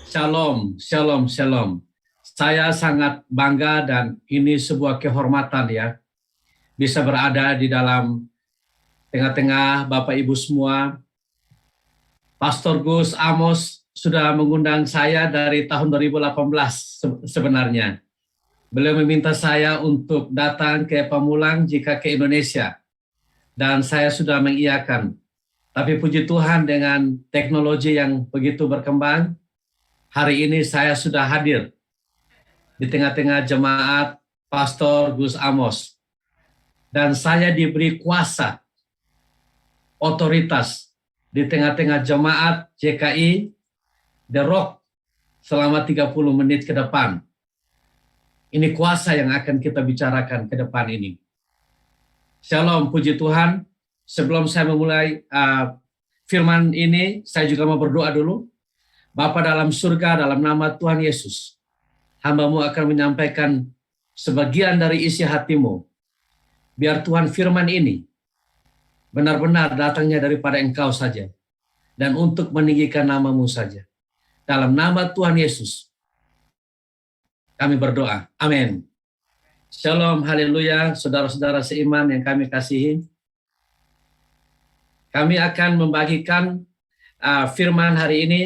Shalom, shalom, shalom. Saya sangat bangga dan ini sebuah kehormatan ya, bisa berada di dalam tengah-tengah Bapak Ibu semua. Pastor Gus Amos sudah mengundang saya dari tahun 2018 sebenarnya. Beliau meminta saya untuk datang ke Pamulang jika ke Indonesia, dan saya sudah mengiyakan. Tapi puji Tuhan dengan teknologi yang begitu berkembang, hari ini saya sudah hadir di tengah-tengah jemaat Pastor Gus Amos. Dan saya diberi kuasa, otoritas di tengah-tengah jemaat JKI The Rock selama 30 menit ke depan. Ini kuasa yang akan kita bicarakan ke depan ini. Shalom, puji Tuhan. Sebelum saya memulai firman ini, saya juga mau berdoa dulu. Bapa dalam surga, dalam nama Tuhan Yesus, hamba-Mu akan menyampaikan sebagian dari isi hati-Mu. Biar Tuhan firman ini benar-benar datangnya daripada Engkau saja, dan untuk meninggikan nama-Mu saja. Dalam nama Tuhan Yesus, kami berdoa. Amin. Shalom, haleluya, saudara-saudara seiman yang kami kasihi. Kami akan membagikan firman hari ini,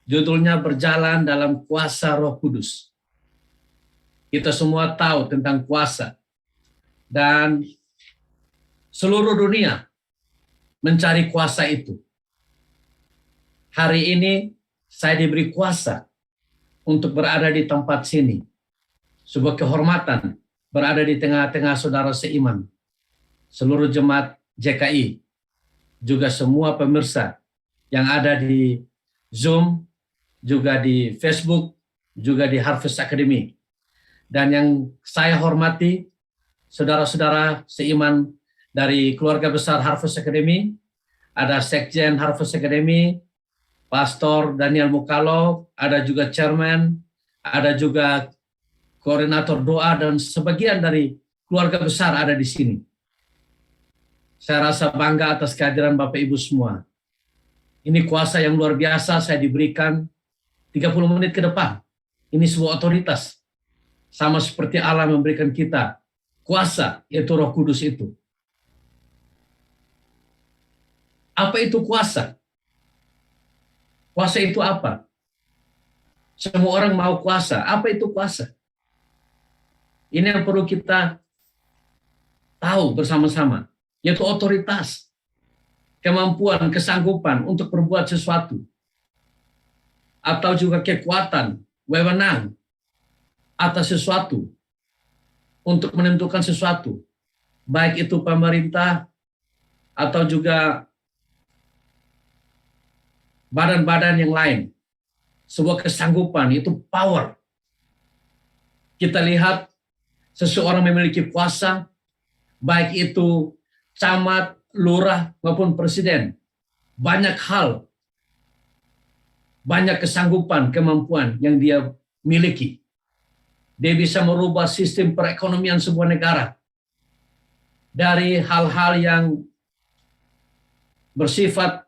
judulnya berjalan dalam kuasa Roh Kudus. Kita semua tahu tentang kuasa, dan seluruh dunia mencari kuasa itu. Hari ini saya diberi kuasa untuk berada di tempat sini. Sebuah kehormatan berada di tengah-tengah saudara seiman, seluruh jemaat JKI, juga semua pemirsa yang ada di Zoom, juga di Facebook, juga di Harvest Academy. Dan yang saya hormati, saudara-saudara seiman dari keluarga besar Harvest Academy, ada Sekjen Harvest Academy, Pastor Daniel Mukalo, ada juga Chairman, ada juga koordinator doa, dan sebagian dari keluarga besar ada di sini. Saya rasa bangga atas kehadiran Bapak Ibu semua. Ini kuasa yang luar biasa saya diberikan 30 menit ke depan. Ini sebuah otoritas. Sama seperti Allah memberikan kita kuasa, yaitu Roh Kudus itu. Apa itu kuasa? Kuasa itu apa? Semua orang mau kuasa. Apa itu kuasa? Ini yang perlu kita tahu bersama-sama, yaitu otoritas, kemampuan, kesanggupan untuk berbuat sesuatu, atau juga kekuatan, wewenang atas sesuatu, untuk menentukan sesuatu, baik itu pemerintah atau juga badan-badan yang lain. Sebuah kesanggupan, itu power. Kita lihat seseorang memiliki kuasa, baik itu camat, lurah, maupun presiden. Banyak hal, banyak kesanggupan, kemampuan yang dia miliki. Dia bisa merubah sistem perekonomian sebuah negara. Dari hal-hal yang bersifat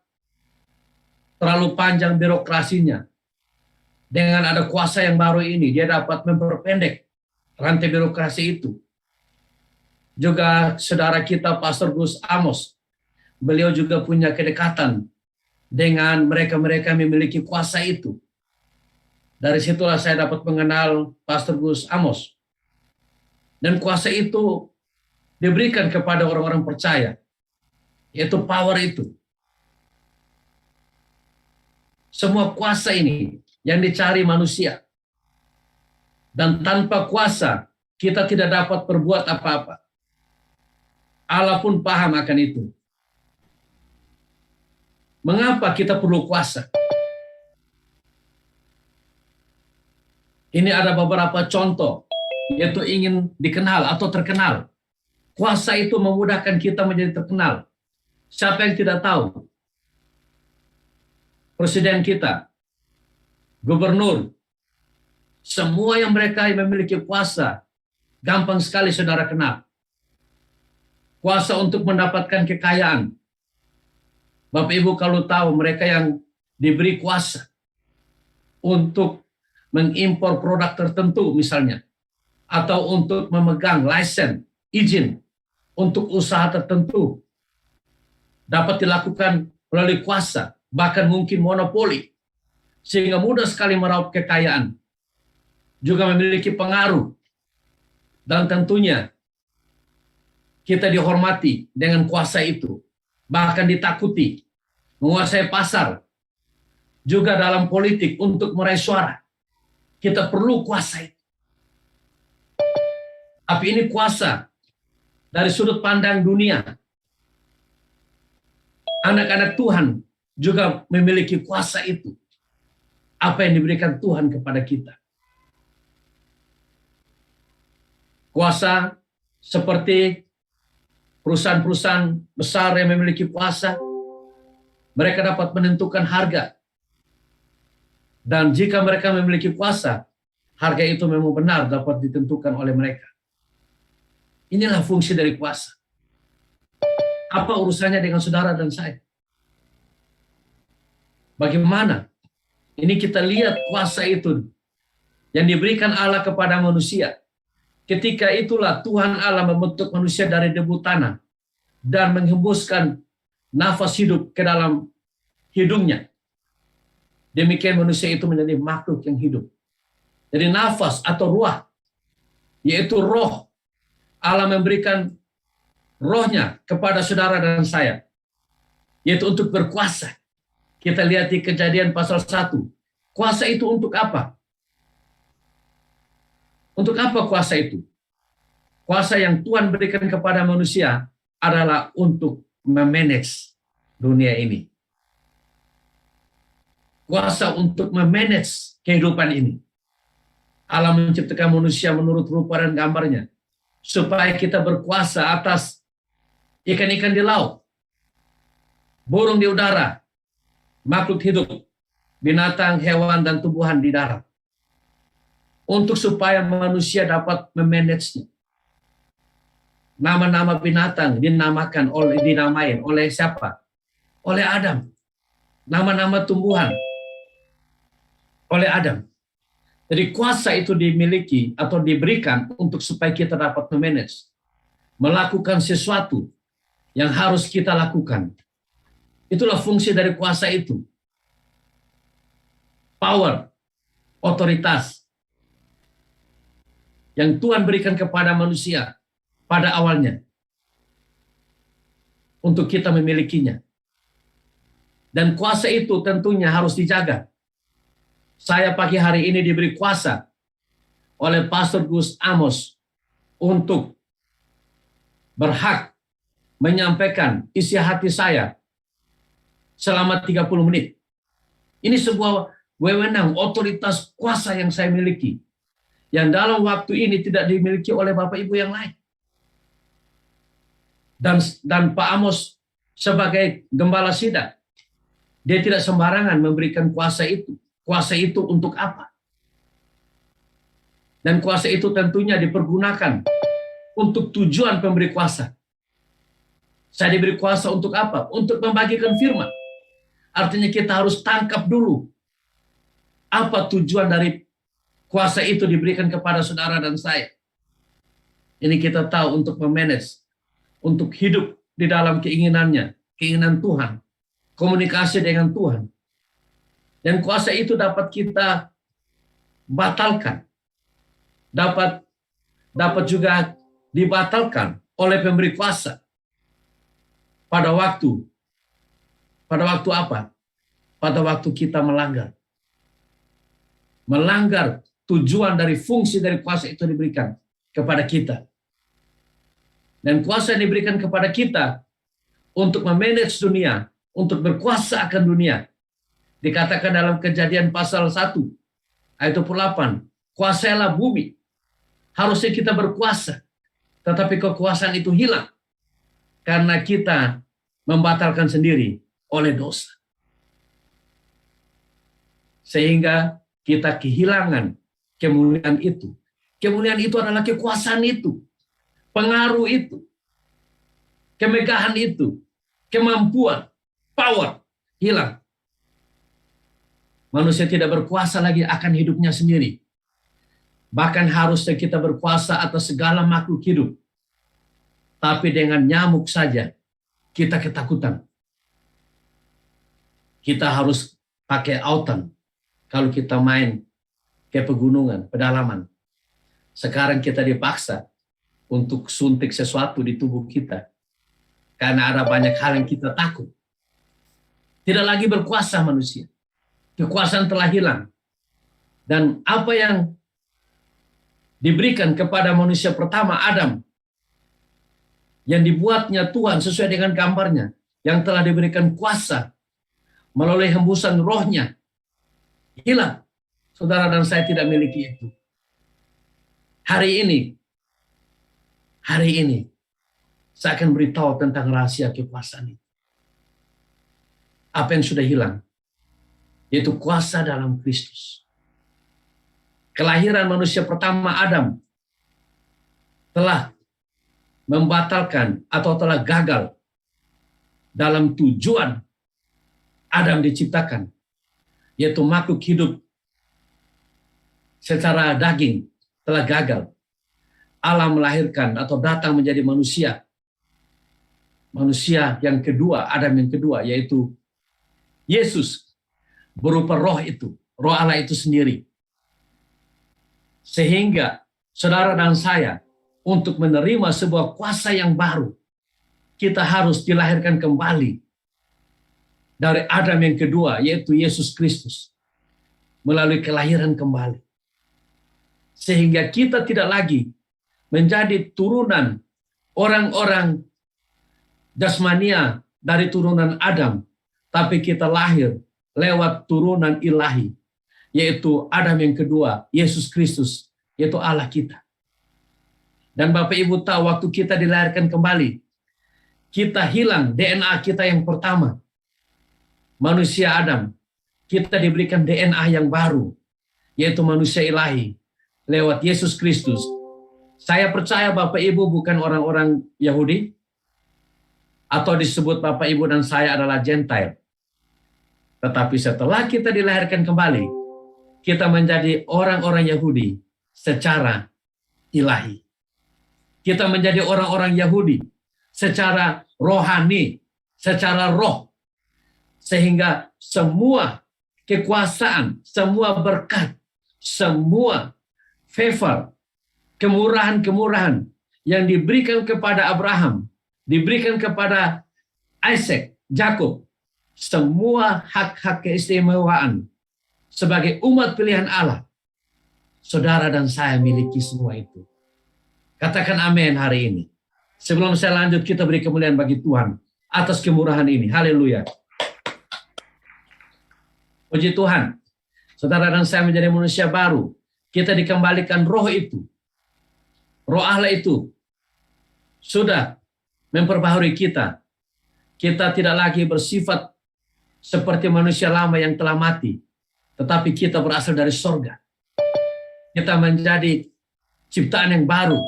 terlalu panjang birokrasinya. Dengan ada kuasa yang baru ini, dia dapat memperpendek rantai birokrasi itu. Juga saudara kita Pastor Gus Amos, beliau juga punya kedekatan dengan mereka-mereka yang memiliki kuasa itu. Dari situlah saya dapat mengenal Pastor Gus Amos. Dan kuasa itu diberikan kepada orang-orang percaya, yaitu power itu. Semua kuasa ini yang dicari manusia. Dan tanpa kuasa, kita tidak dapat berbuat apa-apa. Allah pun paham akan itu. Mengapa kita perlu kuasa? Ini ada beberapa contoh, yaitu ingin dikenal atau terkenal. Kuasa itu memudahkan kita menjadi terkenal. Siapa yang tidak tahu? Presiden kita, gubernur, semua yang mereka yang memiliki kuasa, gampang sekali saudara kenal. Kuasa untuk mendapatkan kekayaan. Bapak Ibu kalau tahu mereka yang diberi kuasa, untuk mengimpor produk tertentu misalnya, atau untuk memegang lisensi, izin untuk usaha tertentu dapat dilakukan melalui kuasa, bahkan mungkin monopoli, sehingga mudah sekali meraup kekayaan, juga memiliki pengaruh, dan tentunya kita dihormati dengan kuasa itu, bahkan ditakuti, menguasai pasar, juga dalam politik untuk meraih suara. Kita perlu kuasa itu. Tapi ini kuasa dari sudut pandang dunia. Anak-anak Tuhan juga memiliki kuasa itu. Apa yang diberikan Tuhan kepada kita. Kuasa seperti perusahaan-perusahaan besar yang memiliki kuasa, mereka dapat menentukan harga. Dan jika mereka memiliki kuasa, harga itu memang benar dapat ditentukan oleh mereka. Inilah fungsi dari kuasa. Apa urusannya dengan saudara dan saya? Bagaimana? Ini kita lihat kuasa itu yang diberikan Allah kepada manusia. Ketika itulah Tuhan Allah membentuk manusia dari debu tanah dan menghembuskan nafas hidup ke dalam hidungnya. Demikian manusia itu menjadi makhluk yang hidup. Jadi nafas atau ruah, yaitu roh. Allah memberikan rohnya kepada saudara dan saya, yaitu untuk berkuasa. Kita lihat di Kejadian pasal 1. Kuasa itu untuk apa? Untuk apa kuasa itu? Kuasa yang Tuhan berikan kepada manusia adalah untuk memanage dunia ini. Kuasa untuk memanage kehidupan ini. Allah menciptakan manusia menurut rupa dan gambarnya, supaya kita berkuasa atas ikan-ikan di laut, burung di udara, makhluk hidup, binatang, hewan, dan tumbuhan di darat. Untuk supaya manusia dapat memanage-nya. Nama-nama binatang dinamain oleh siapa? Oleh Adam. Nama-nama tumbuhan oleh Adam. Jadi kuasa itu dimiliki atau diberikan untuk supaya kita dapat memanage, melakukan sesuatu yang harus kita lakukan. Itulah fungsi dari kuasa itu. Power, otoritas yang Tuhan berikan kepada manusia pada awalnya untuk kita memilikinya. Dan kuasa itu tentunya harus dijaga. Saya pagi hari ini diberi kuasa oleh Pastor Gus Amos untuk berhak menyampaikan isi hati saya selama 30 menit. Ini sebuah wewenang, otoritas kuasa yang saya miliki, yang dalam waktu ini tidak dimiliki oleh Bapak Ibu yang lain. Dan Pak Amos sebagai gembala sidang, dia tidak sembarangan memberikan kuasa itu. Kuasa itu untuk apa? Dan kuasa itu tentunya dipergunakan untuk tujuan pemberi kuasa. Saya diberi kuasa untuk apa? Untuk membagikan firman. Artinya kita harus tangkap dulu apa tujuan dari kuasa itu diberikan kepada saudara dan saya. Ini kita tahu untuk memanage, untuk hidup di dalam keinginannya, keinginan Tuhan, komunikasi dengan Tuhan. Dan kuasa itu dapat kita batalkan. Dapat juga dibatalkan oleh pemberi kuasa. Pada waktu apa? Pada waktu kita melanggar. Melanggar tujuan dari fungsi dari kuasa itu diberikan kepada kita. Dan kuasa yang diberikan kepada kita untuk memanage dunia, untuk berkuasa akan dunia. Dikatakan dalam Kejadian pasal 1 ayat 28, kuasailah bumi. Harusnya kita berkuasa, tetapi kekuasaan itu hilang karena kita membatalkan sendiri oleh dosa. Sehingga kita kehilangan kemuliaan itu. Kemuliaan itu adalah kekuasaan itu, pengaruh itu, kemegahan itu, kemampuan, power, hilang. Manusia tidak berkuasa lagi akan hidupnya sendiri. Bahkan harusnya kita berkuasa atas segala makhluk hidup. Tapi dengan nyamuk saja kita ketakutan. Kita harus pakai autan kalau kita main ke pegunungan, pedalaman. Sekarang kita dipaksa untuk suntik sesuatu di tubuh kita. Karena ada banyak hal yang kita takut. Tidak lagi berkuasa manusia. Kekuasaan telah hilang. Dan apa yang diberikan kepada manusia pertama, Adam, yang dibuatnya Tuhan sesuai dengan gambarnya, yang telah diberikan kuasa melalui hembusan rohnya, hilang. Saudara dan saya tidak miliki itu. Hari ini, saya akan beritahu tentang rahasia kekuasaan itu. Apa yang sudah hilang? Yaitu kuasa dalam Kristus. Kelahiran manusia pertama Adam telah membatalkan atau telah gagal dalam tujuan Adam diciptakan, yaitu makhluk hidup secara daging telah gagal. Allah melahirkan atau datang menjadi manusia. Manusia yang kedua, Adam yang kedua, yaitu Yesus berupa roh itu, roh Allah itu sendiri. Sehingga saudara dan saya untuk menerima sebuah kuasa yang baru, kita harus dilahirkan kembali dari Adam yang kedua, yaitu Yesus Kristus, melalui kelahiran kembali. Sehingga kita tidak lagi menjadi turunan orang-orang jasmania dari turunan Adam, tapi kita lahir lewat turunan ilahi, yaitu Adam yang kedua, Yesus Kristus, yaitu Allah kita. Dan Bapak Ibu tahu, waktu kita dilahirkan kembali, kita hilang DNA kita yang pertama, manusia Adam. Kita diberikan DNA yang baru, yaitu manusia ilahi, lewat Yesus Kristus. Saya percaya Bapak Ibu bukan orang-orang Yahudi, atau disebut Bapak Ibu dan saya adalah Gentile. Tetapi setelah kita dilahirkan kembali, kita menjadi orang-orang Yahudi secara ilahi. Kita menjadi orang-orang Yahudi secara rohani, secara roh. Sehingga semua kekuasaan, semua berkat, semua favor, kemurahan-kemurahan yang diberikan kepada Abraham, diberikan kepada Isaac, Jacob, semua hak-hak keistimewaan sebagai umat pilihan Allah, saudara dan saya miliki semua itu. Katakan amin hari ini. Sebelum saya lanjut, kita beri kemuliaan bagi Tuhan atas kemurahan ini. Haleluya. Puji Tuhan. Saudara dan saya menjadi manusia baru. Kita dikembalikan roh itu. Roh Allah itu sudah memperbaharui kita. Kita tidak lagi bersifat seperti manusia lama yang telah mati. Tetapi kita berasal dari sorga. Kita menjadi ciptaan yang baru.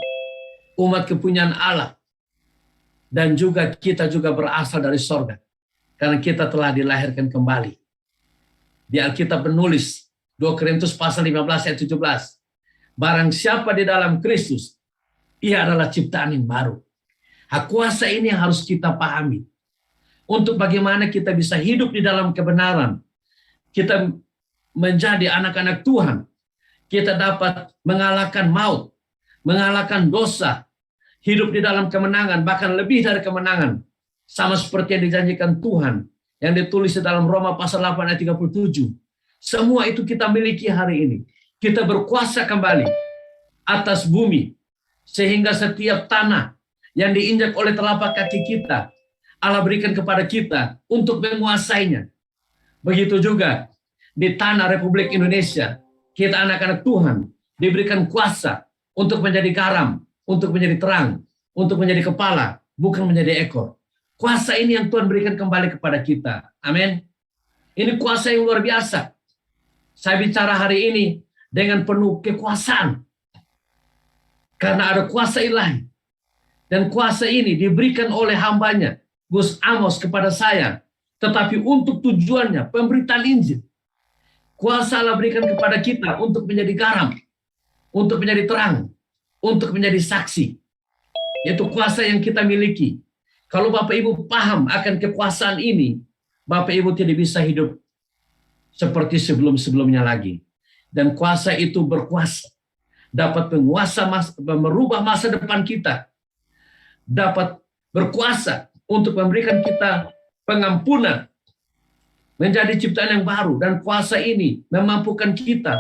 Umat kepunyaan Allah. Dan juga kita juga berasal dari sorga. Karena kita telah dilahirkan kembali. Di Alkitab menulis 2 Korintus pasal 15 ayat 17. Barang siapa di dalam Kristus, ia adalah ciptaan yang baru. Hak kuasa ini harus kita pahami. Untuk bagaimana kita bisa hidup di dalam kebenaran. Kita menjadi anak-anak Tuhan. Kita dapat mengalahkan maut, mengalahkan dosa, hidup di dalam kemenangan, bahkan lebih dari kemenangan. Sama seperti yang dijanjikan Tuhan, yang ditulis di dalam Roma pasal 8 ayat 37. Semua itu kita miliki hari ini. Kita berkuasa kembali atas bumi, sehingga setiap tanah yang diinjak oleh telapak kaki kita, Allah berikan kepada kita untuk menguasainya. Begitu juga di tanah Republik Indonesia, kita anak-anak Tuhan diberikan kuasa untuk menjadi garam, untuk menjadi terang, untuk menjadi kepala, bukan menjadi ekor. Kuasa ini yang Tuhan berikan kembali kepada kita. Amin. Ini kuasa yang luar biasa. Saya bicara hari ini dengan penuh kekuasaan. Karena ada kuasa ilahi. Dan kuasa ini diberikan oleh hambanya, Gus Amos, kepada saya. Tetapi untuk tujuannya, pemberitaan Injil. Kuasa Allah berikan kepada kita untuk menjadi garam, untuk menjadi terang, untuk menjadi saksi. Itu kuasa yang kita miliki. Kalau Bapak Ibu paham akan kekuasaan ini, Bapak Ibu tidak bisa hidup seperti sebelum-sebelumnya lagi. Dan kuasa itu berkuasa. Dapat merubah masa depan kita. Dapat berkuasa untuk memberikan kita pengampunan, menjadi ciptaan yang baru, dan kuasa ini memampukan kita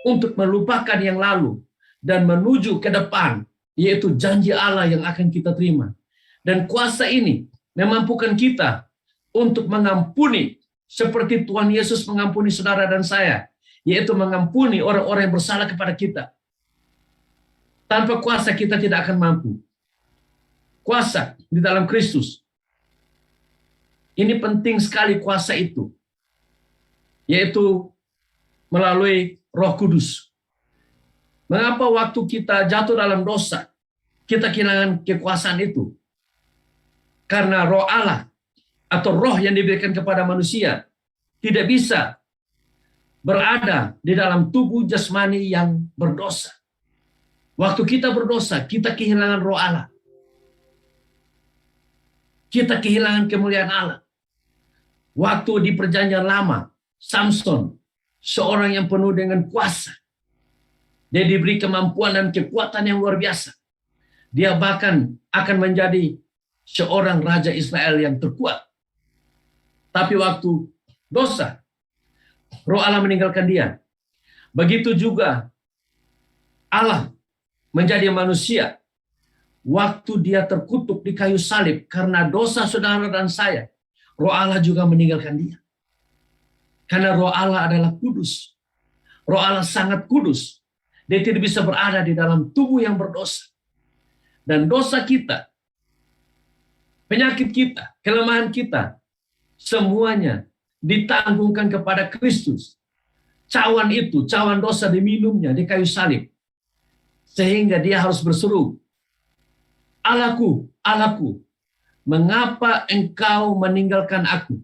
untuk melupakan yang lalu dan menuju ke depan, yaitu janji Allah yang akan kita terima. Dan kuasa ini memampukan kita untuk mengampuni seperti Tuhan Yesus mengampuni saudara dan saya, yaitu mengampuni orang-orang yang bersalah kepada kita. Tanpa kuasa kita tidak akan mampu. Kuasa di dalam Kristus. Ini penting sekali kuasa itu, yaitu melalui Roh Kudus. Mengapa waktu kita jatuh dalam dosa, kita kehilangan kekuasaan itu? Karena Roh Allah atau roh yang diberikan kepada manusia tidak bisa berada di dalam tubuh jasmani yang berdosa. Waktu kita berdosa, kita kehilangan Roh Allah. Kita kehilangan kemuliaan Allah. Waktu di perjanjian lama, Samson, seorang yang penuh dengan kuasa. Dia diberi kemampuan dan kekuatan yang luar biasa. Dia bahkan akan menjadi seorang raja Israel yang terkuat. Tapi waktu dosa, Roh Allah meninggalkan dia. Begitu juga Allah menjadi manusia. Waktu dia terkutuk di kayu salib karena dosa saudara dan saya, Roh Allah juga meninggalkan dia. Karena Roh Allah adalah kudus. Roh Allah sangat kudus. Dia tidak bisa berada di dalam tubuh yang berdosa. Dan dosa kita, penyakit kita, kelemahan kita, semuanya ditanggungkan kepada Kristus. Cawan itu, cawan dosa diminumnya di kayu salib. Sehingga dia harus berseru, Allahku, Allahku, mengapa engkau meninggalkan aku?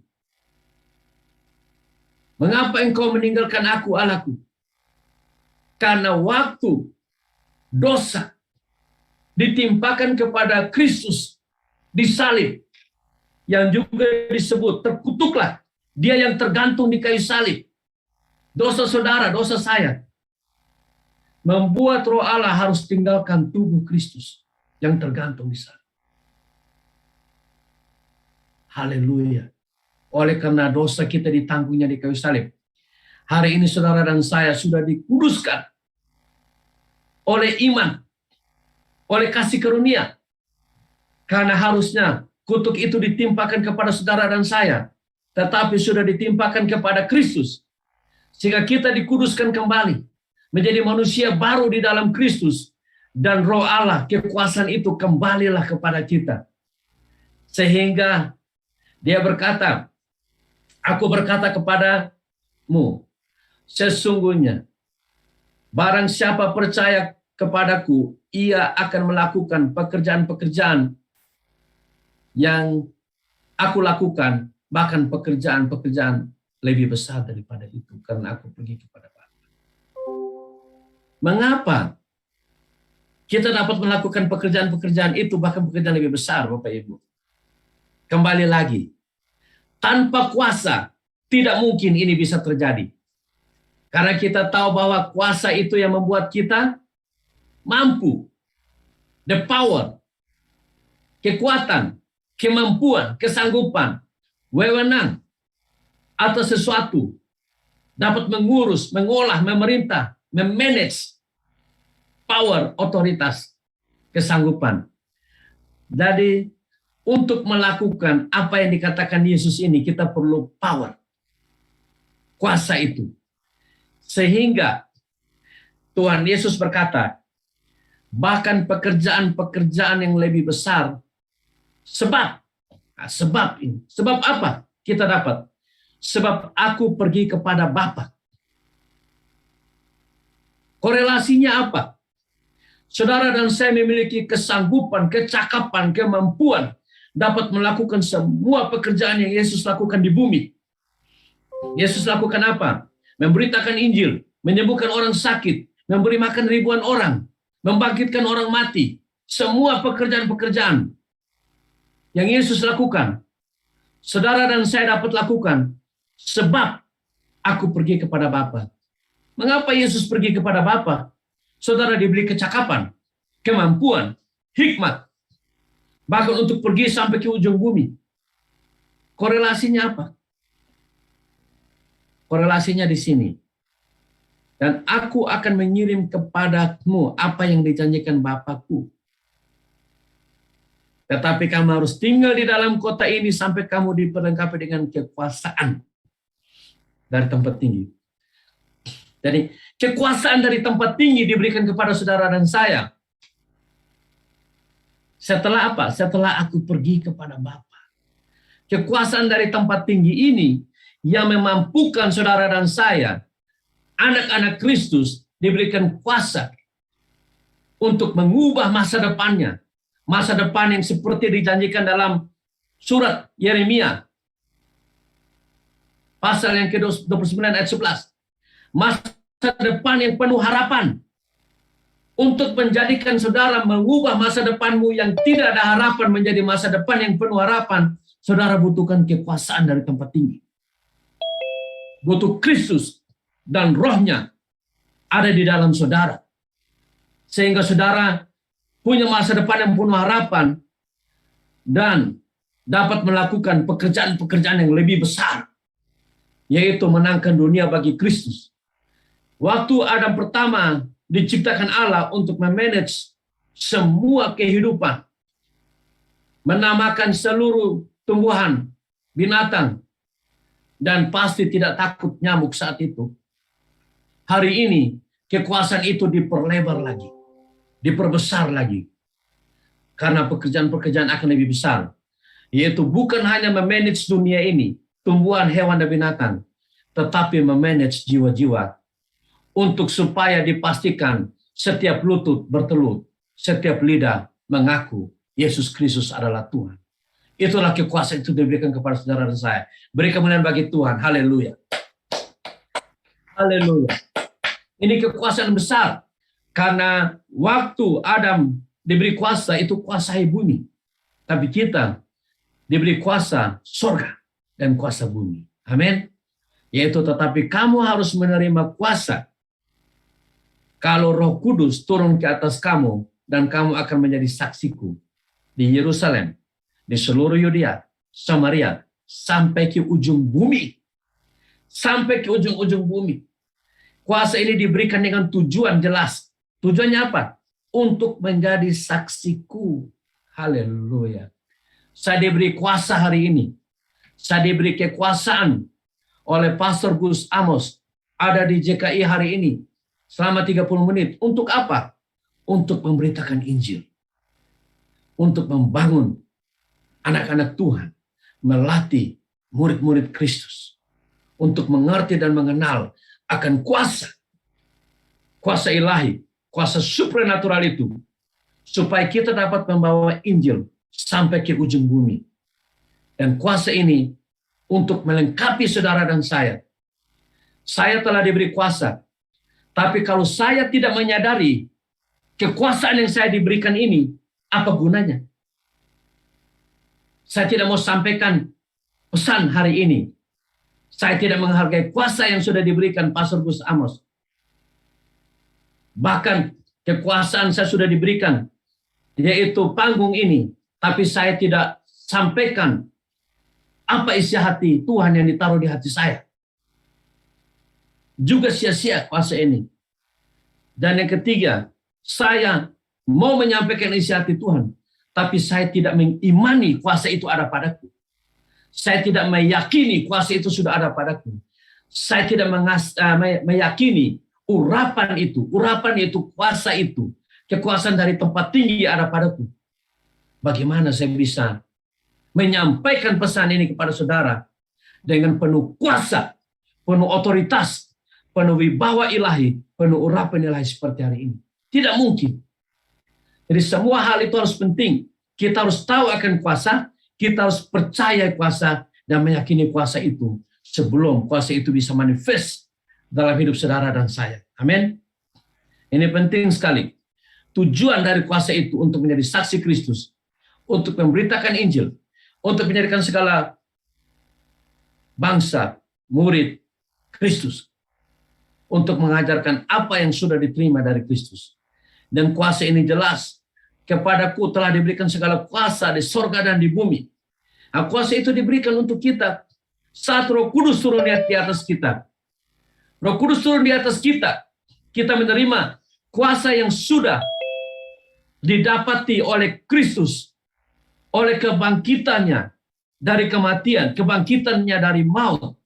Mengapa engkau meninggalkan aku, Allahku? Karena waktu dosa ditimpakan kepada Kristus di salib, yang juga disebut terkutuklah dia yang tergantung di kayu salib. Dosa saudara, dosa saya, membuat Roh Allah harus tinggalkan tubuh Kristus yang tergantung di sana. Haleluya. Oleh karena dosa kita ditanggungnya di kayu salib, hari ini saudara dan saya sudah dikuduskan oleh iman, oleh kasih karunia. Karena harusnya kutuk itu ditimpakan kepada saudara dan saya, tetapi sudah ditimpakan kepada Kristus. Sehingga kita dikuduskan kembali, menjadi manusia baru di dalam Kristus. Dan Roh Allah, kekuasaan itu kembalilah kepada kita. Sehingga dia berkata, aku berkata kepadamu, sesungguhnya barang siapa percaya kepadaku, ia akan melakukan pekerjaan-pekerjaan yang aku lakukan, bahkan pekerjaan-pekerjaan lebih besar daripada itu, karena aku pergi kepada Bapa. Mengapa kita dapat melakukan pekerjaan-pekerjaan itu, bahkan pekerjaan lebih besar, Bapak Ibu? Kembali lagi, tanpa kuasa tidak mungkin ini bisa terjadi. Karena kita tahu bahwa kuasa itu yang membuat kita mampu. The power, kekuatan, kemampuan, kesanggupan, wewenang atas sesuatu, dapat mengurus, mengolah, memerintah, memanage, power, otoritas, kesanggupan. Jadi untuk melakukan apa yang dikatakan Yesus ini, kita perlu power, kuasa itu. Sehingga Tuhan Yesus berkata, bahkan pekerjaan-pekerjaan yang lebih besar, sebab apa kita dapat? Sebab aku pergi kepada Bapa. Korelasinya apa? Saudara dan saya memiliki kesanggupan, kecakapan, kemampuan dapat melakukan semua pekerjaan yang Yesus lakukan di bumi. Yesus lakukan apa? memberitakan Injil, menyembuhkan orang sakit, memberi makan ribuan orang, membangkitkan orang mati. Semua pekerjaan-pekerjaan yang Yesus lakukan, saudara dan saya dapat lakukan sebab aku pergi kepada Bapa. Mengapa Yesus pergi kepada Bapa? Saudara diberi kecakapan, kemampuan, hikmat, bahkan untuk pergi sampai ke ujung bumi. Korelasinya apa? Korelasinya di sini. Dan aku akan mengirim kepadamu apa yang dijanjikan Bapakku. Tetapi kamu harus tinggal di dalam kota ini sampai kamu diperlengkapi dengan kekuasaan dari tempat tinggi. Jadi kekuasaan dari tempat tinggi diberikan kepada saudara dan saya. Setelah apa? Setelah aku pergi kepada Bapa. Kekuasaan dari tempat tinggi ini yang memampukan saudara dan saya, anak-anak Kristus, diberikan kuasa untuk mengubah masa depannya. Masa depan yang seperti dijanjikan dalam surat Yeremia. Pasal yang ke-29 ayat 11. Masa depan yang penuh harapan. Untuk menjadikan saudara mengubah masa depanmu yang tidak ada harapan menjadi masa depan yang penuh harapan, saudara butuhkan kekuasaan dari tempat tinggi. Butuh Kristus dan rohnya ada di dalam saudara. Sehingga saudara punya masa depan yang penuh harapan dan dapat melakukan pekerjaan-pekerjaan yang lebih besar, yaitu menangkan dunia bagi Kristus. Waktu Adam pertama diciptakan Allah untuk memanage semua kehidupan, menamakan seluruh tumbuhan, binatang, dan pasti tidak takut nyamuk saat itu. Hari ini kekuasaan itu diperlebar lagi, diperbesar lagi. Karena pekerjaan-pekerjaan akan lebih besar. Yaitu bukan hanya memanage dunia ini, tumbuhan, hewan, dan binatang, tetapi memanage jiwa-jiwa untuk supaya dipastikan setiap lutut bertelut, setiap lidah mengaku Yesus Kristus adalah Tuhan. Itulah kekuasaan itu diberikan kepada saudara dan saya. Beri kemuliaan bagi Tuhan. Haleluya. Haleluya. Ini kekuasaan besar. Karena waktu Adam diberi kuasa, itu kuasai bumi. Tapi kita diberi kuasa sorga dan kuasa bumi. Amin. Yaitu tetapi kamu harus menerima kuasa kalau Roh Kudus turun ke atas kamu dan kamu akan menjadi saksiku di Yerusalem, di seluruh Yudea, Samaria, sampai ke ujung bumi. Sampai ke ujung-ujung bumi. Kuasa ini diberikan dengan tujuan jelas. Tujuannya apa? Untuk menjadi saksiku. Haleluya. Saya diberi kuasa hari ini. Saya diberi kekuasaan oleh Pastor Gus Amos. Ada di JKI hari ini. Selama 30 menit. Untuk apa? Untuk memberitakan Injil. Untuk membangun anak-anak Tuhan. Melatih murid-murid Kristus. Untuk mengerti dan mengenal akan kuasa. Kuasa ilahi. Kuasa supernatural itu. Supaya kita dapat membawa Injil sampai ke ujung bumi. Dan kuasa ini untuk melengkapi saudara dan saya. Saya telah diberi kuasa. Tapi kalau saya tidak menyadari kekuasaan yang saya diberikan ini, apa gunanya? Saya tidak mau sampaikan pesan hari ini. Saya tidak menghargai kuasa yang sudah diberikan Pastor Gus Amos. Bahkan kekuasaan saya sudah diberikan, yaitu panggung ini. Tapi saya tidak sampaikan apa isi hati Tuhan yang ditaruh di hati saya. Juga sia-sia kuasa ini. Dan yang ketiga, saya mau menyampaikan isi hati Tuhan, tapi saya tidak mengimani kuasa itu ada padaku. Saya tidak meyakini kuasa itu sudah ada padaku. Saya tidak meyakini urapan itu, kuasa itu, kekuasaan dari tempat tinggi ada padaku. Bagaimana saya bisa menyampaikan pesan ini kepada saudara dengan penuh kuasa, penuh otoritas, penuh wibawa ilahi, penuh urapan ilahi seperti hari ini? Tidak mungkin. Jadi semua hal itu harus penting. Kita harus tahu akan kuasa, kita harus percaya kuasa dan meyakini kuasa itu sebelum kuasa itu bisa manifest dalam hidup saudara dan saya. Amin. Ini penting sekali. Tujuan dari kuasa itu untuk menjadi saksi Kristus, untuk memberitakan Injil, untuk menjadikan segala bangsa murid Kristus, untuk mengajarkan apa yang sudah diterima dari Kristus. Dan kuasa ini jelas, kepadaku telah diberikan segala kuasa di sorga dan di bumi. Nah, kuasa itu diberikan untuk kita saat Roh Kudus turun di atas kita. Roh Kudus turun di atas kita, kita menerima kuasa yang sudah didapati oleh Kristus, oleh kebangkitannya dari kematian, kebangkitannya dari maut,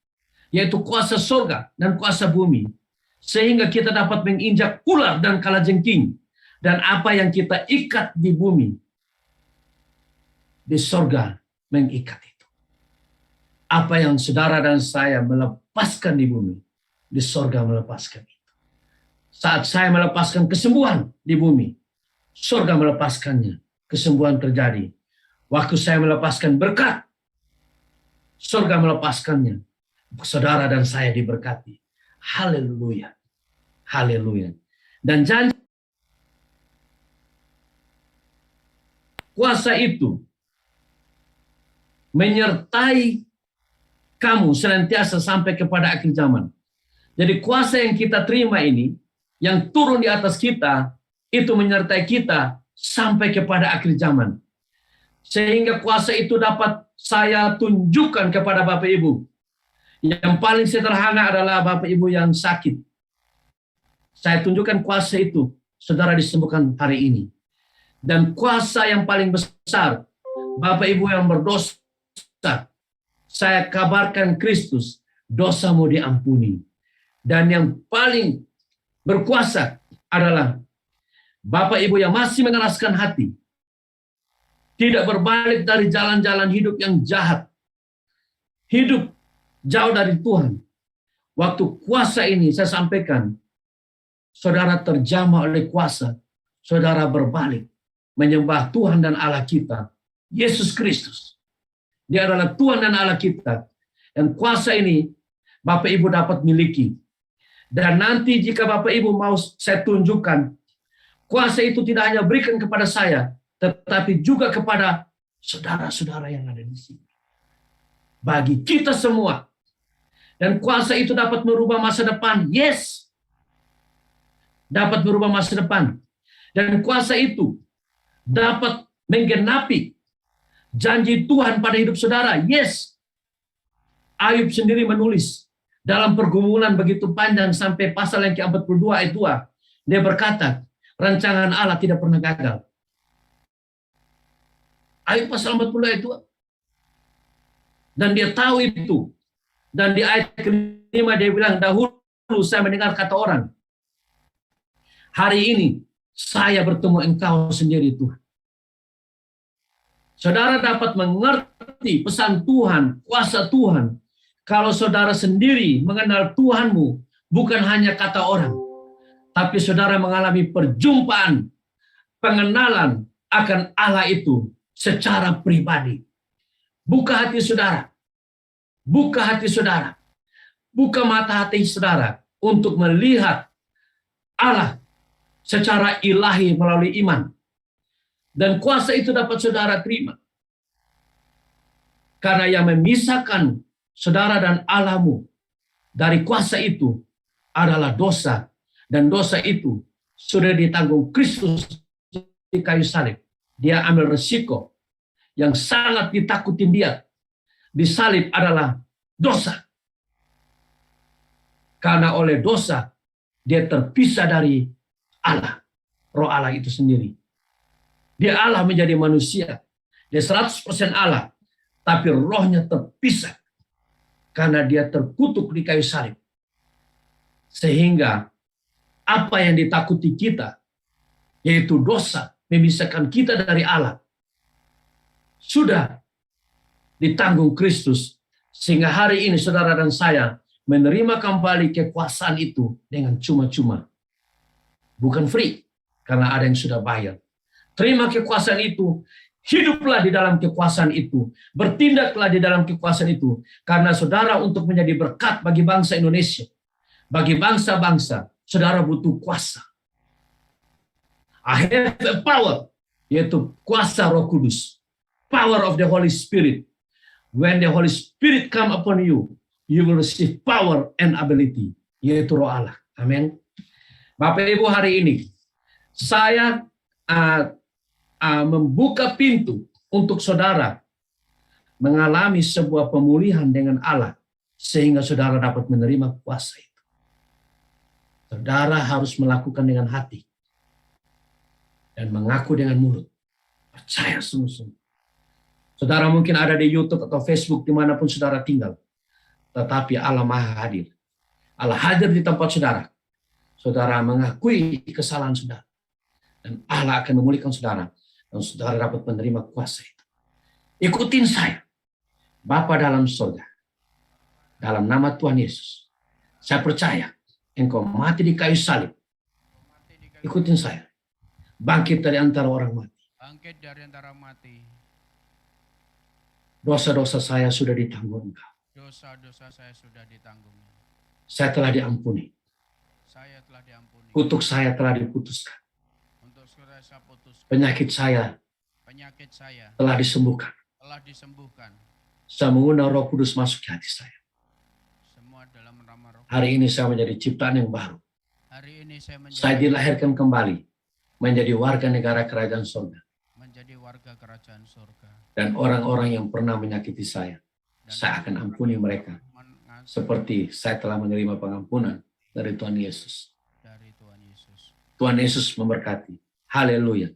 yaitu kuasa surga dan kuasa bumi. Sehingga kita dapat menginjak ular dan kalajengking, dan apa yang kita ikat di bumi, di surga mengikat itu. Apa yang saudara dan saya melepaskan di bumi, di surga melepaskan itu. Saat saya melepaskan kesembuhan di bumi, surga melepaskannya, kesembuhan terjadi. Waktu saya melepaskan berkat, surga melepaskannya. Saudara dan saya diberkati. Haleluya. Haleluya. Dan janji kuasa itu menyertai kamu senantiasa sampai kepada akhir zaman. Jadi kuasa yang kita terima ini, yang turun di atas kita, itu menyertai kita sampai kepada akhir zaman. Sehingga kuasa itu dapat saya tunjukkan kepada Bapak Ibu. Yang paling sederhana adalah Bapak Ibu yang sakit. Saya tunjukkan kuasa itu, saudara disembuhkan hari ini. Dan kuasa yang paling besar, Bapak Ibu yang berdosa, saya kabarkan Kristus, dosamu diampuni. Dan yang paling berkuasa adalah Bapak Ibu yang masih mengeraskan hati, tidak berbalik dari jalan-jalan hidup yang jahat, hidup jauh dari Tuhan. Waktu kuasa ini saya sampaikan, saudara terjamah oleh kuasa, saudara berbalik, menyembah Tuhan dan Allah kita, Yesus Kristus. Dia adalah Tuhan dan Allah kita. Dan kuasa ini Bapak Ibu dapat miliki. Dan nanti jika Bapak Ibu mau saya tunjukkan, kuasa itu tidak hanya berikan kepada saya, tetapi juga kepada saudara-saudara yang ada di sini. Bagi kita semua. Dan kuasa itu dapat merubah masa depan. Yes. Dapat merubah masa depan. Dan kuasa itu dapat menggenapi janji Tuhan pada hidup saudara. Yes. Ayub sendiri menulis dalam pergumulan begitu panjang sampai pasal yang ke-42 ayat 2. Dia berkata, rancangan Allah tidak pernah gagal. Ayub pasal 40 ayat 2. Dan dia tahu itu. Dan di ayat ke-5 dia bilang, dahulu saya mendengar kata orang, hari ini saya bertemu engkau sendiri Tuhan. Saudara dapat mengerti pesan Tuhan, kuasa Tuhan, kalau saudara sendiri mengenal Tuhanmu, bukan hanya kata orang, tapi saudara mengalami perjumpaan, pengenalan akan Allah itu secara pribadi. Buka hati saudara. Buka hati saudara. Buka mata hati saudara untuk melihat Allah secara ilahi melalui iman. Dan kuasa itu dapat saudara terima. Karena yang memisahkan saudara dan Allahmu dari kuasa itu adalah dosa. Dan dosa itu sudah ditanggung Kristus di kayu salib. Dia ambil resiko yang sangat ditakutin dia. Disalib adalah dosa. Karena oleh dosa, dia terpisah dari Allah. Roh Allah itu sendiri. Dia Allah menjadi manusia. Dia 100% Allah. Tapi rohnya terpisah. Karena dia terkutuk di kayu salib. Sehingga apa yang ditakuti kita, yaitu dosa, memisahkan kita dari Allah, sudah ditanggung Kristus. Sehingga hari ini saudara dan saya menerima kembali kekuasaan itu dengan cuma-cuma. Bukan free, karena ada yang sudah bayar. Terima kekuasaan itu, hiduplah di dalam kekuasaan itu, bertindaklah di dalam kekuasaan itu, karena saudara untuk menjadi berkat bagi bangsa Indonesia, Bagi bangsa-bangsa, saudara butuh kuasa. I have a power, yaitu kuasa Roh Kudus. Power of the Holy Spirit. When the Holy Spirit come upon you, you will receive power and ability, yaitu Roh Allah. Amin. Bapak Ibu, hari ini saya membuka pintu untuk saudara mengalami sebuah pemulihan dengan Allah, sehingga saudara dapat menerima kuasa itu. Saudara harus melakukan dengan hati dan mengaku dengan mulut. Percaya sungguh-sungguh. Saudara mungkin ada di YouTube atau Facebook dimanapun saudara tinggal. Tetapi Allah Maha Hadir. Allah hadir di tempat saudara. Saudara mengakui kesalahan saudara. Dan Allah akan memulihkan saudara. Dan saudara dapat menerima kuasa itu. Ikutin saya. Bapa dalam surga. Dalam nama Tuhan Yesus. Saya percaya. Engkau mati di kayu salib. Ikutin saya. Bangkit dari antara orang mati. Bangkit dari antara mati. Dosa-dosa saya sudah ditanggung Engkau. Dosa-dosa saya sudah ditanggung. Saya telah diampuni. Saya telah diampuni. Kutuk saya telah diputuskan. Untuk saya putus. Penyakit saya telah disembuhkan. Telah disembuhkan. Saya mengundang Roh Kudus masuk ke hati saya. Semua dalam nama Roh. Hari ini saya menjadi ciptaan yang baru. Hari ini saya dilahirkan kembali menjadi warga negara kerajaan surga. Menjadi warga kerajaan surga. Dan orang-orang yang pernah menyakiti saya akan ampuni mereka. Seperti saya telah menerima pengampunan dari Tuhan Yesus. Tuhan Yesus memberkati. Haleluya.